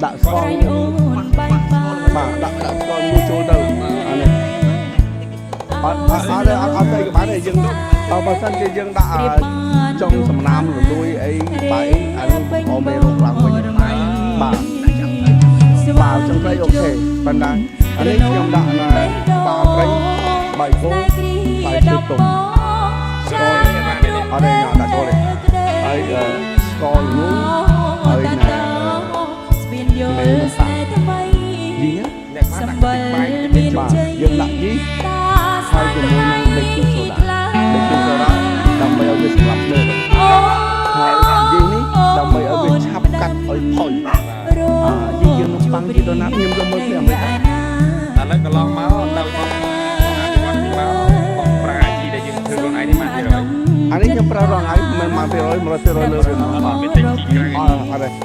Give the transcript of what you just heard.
ដាក់ស្ករបាទដាក់ស្ករមួយចូលទៅអានេះអត់ទៅក្បាលទេយើងបើសិនជាយើងដាក់ចុងសំណាមរលួយអីបាយអានោះអមេរោគឡើងវិញបាទចឹងទៅអូខេប៉ុន្តែអានេះខ្ញុំដាក់ណាបាប្រេងបាយគោបាយជើងទុំស្ករអត់ទេដាក់ចូលទេហើយស្ករលូហើយណាមេម្សៅយីអ្នកបានដាក់បាយបាទយើងដាក់យីហើយជាមួយនឹងbaking soda ដើម្បីឲ្យវាស្លាប់លើហើយយីនេះដើម្បីឲ្យវាឆាប់កាត់ឲ្យផុយយីយើងនឹងបាំងទីដូណាខ្ញុំយកមើលពីអាមេរិកឥឡូវកន្លងមកដល់មកប្រើជីដែលយើងធ្វើខ្លួនឯងនេះមកទៀតហើយអានេះខ្ញុំប្រើរងហើយមិនមក200 100%លើវាមកមានតិចជីក្រៅអត់ទេ